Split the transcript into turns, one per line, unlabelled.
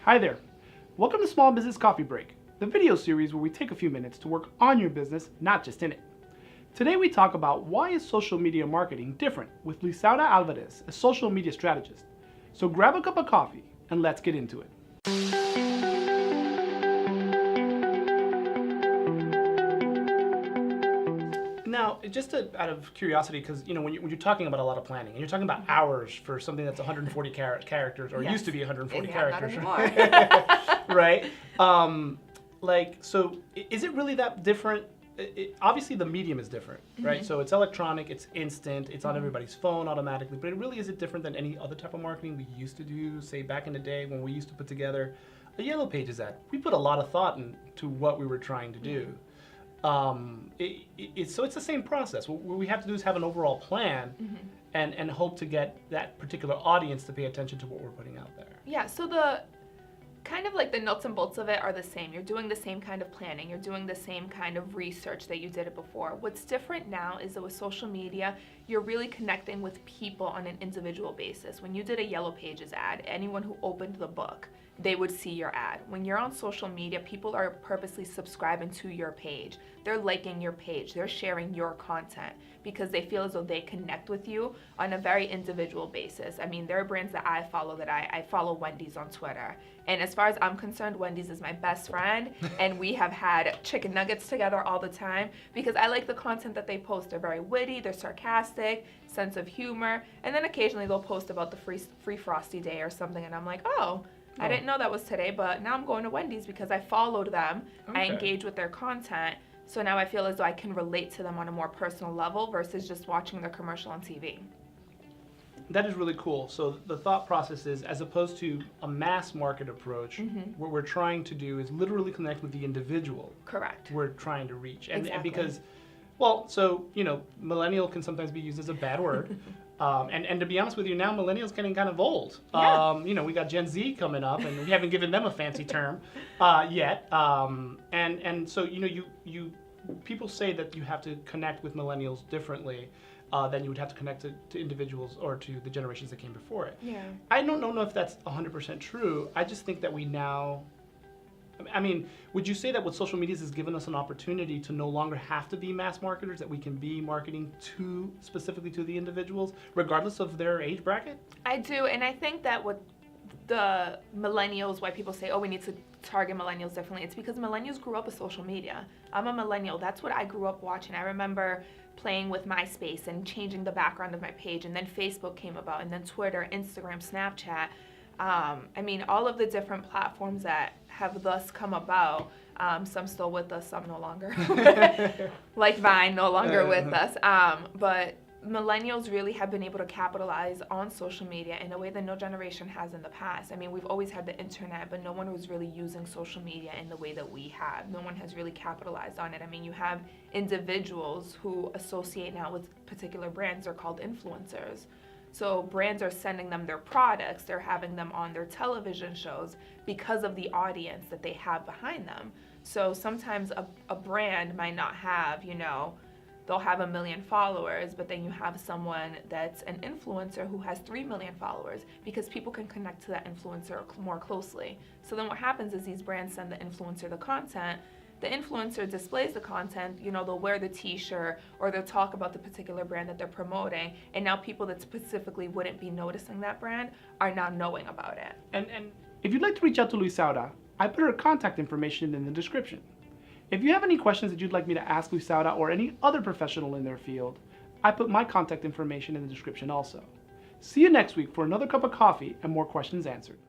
Hi there. Welcome to Small Business Coffee Break, the video series where we take a few minutes to work on your business, not just in it. Today we talk about why is social media marketing different with Luisauda Alvarez, a social media strategist. So grab a cup of coffee and let's get into it. Now, just out of curiosity, because when you're talking about a lot of planning, and you're talking about hours for something that's 140 characters, or used to be 140 characters, right? So is it really that different? Obviously, the medium is different, right? So it's electronic, it's instant, it's on everybody's phone automatically, but is it different than any other type of marketing we used to do, say back in the day when we used to put together a Yellow Pages ad? We put a lot of thought into what we were trying to do. So it's the same process. What we have to do is have an overall plan and hope to get that particular audience to pay attention to what we're putting out there.
Yeah, so the kind of like the nuts and bolts of it are the same. You're doing the same kind of planning. You're doing the same kind of research that you did it before. What's different now is that with social media, you're really connecting with people on an individual basis. When you did a Yellow Pages ad, anyone who opened the book, they would see your ad. When you're on social media, people are purposely subscribing to your page. They're liking your page. They're sharing your content because they feel as though they connect with you on a very individual basis. I mean, there are brands that I follow I follow Wendy's on Twitter. And as far as I'm concerned, Wendy's is my best friend. And we have had chicken nuggets together all the time because I like the content that they post. They're very witty, they're sarcastic, sense of humor. And then occasionally they'll post about the free Frosty Day or something. And I'm like, oh, I didn't know that was today, but now I'm going to Wendy's because I followed them. Okay. I engage with their content. So now I feel as though I can relate to them on a more personal level versus just watching their commercial on TV.
That is really cool. So the thought process is, as opposed to a mass market approach, what we're trying to do is literally connect with the individual.
Correct.
We're trying to reach. And
Exactly.
because, millennial can sometimes be used as a bad word. And to be honest with you, now millennials getting kind of old.
Yeah.
We got Gen Z coming up, and we haven't given them a fancy term yet. And so people say that you have to connect with millennials differently than you would have to connect to individuals or to the generations that came before it.
Yeah.
I don't know if that's 100% true. I just think that we now. I mean, would you say that what social media has given us an opportunity to no longer have to be mass marketers, that we can be marketing specifically to the individuals, regardless of their age bracket?
I do, and I think that what the millennials, why people say, oh, we need to target millennials differently, it's because millennials grew up with social media. I'm a millennial. That's what I grew up watching. I remember playing with MySpace and changing the background of my page, and then Facebook came about, and then Twitter, Instagram, Snapchat. All of the different platforms that have thus come about, some still with us, some no longer. Like Vine, no longer with us. But millennials really have been able to capitalize on social media in a way that no generation has in the past. I mean, we've always had the internet, but no one was really using social media in the way that we have. No one has really capitalized on it. I mean, you have individuals who associate now with particular brands. They're called influencers. So brands are sending them their products, they're having them on their television shows because of the audience that they have behind them. So sometimes a brand might not have, they'll have 1 million followers, but then you have someone that's an influencer who has 3 million followers because people can connect to that influencer more closely. So then what happens is these brands send the influencer the content. The influencer displays the content, they'll wear the t-shirt or they'll talk about the particular brand that they're promoting, and now people that specifically wouldn't be noticing that brand are now knowing about it.
And if you'd like to reach out to Luisauda, I put her contact information in the description. If you have any questions that you'd like me to ask Luisauda or any other professional in their field, I put my contact information in the description also. See you next week for another cup of coffee and more questions answered.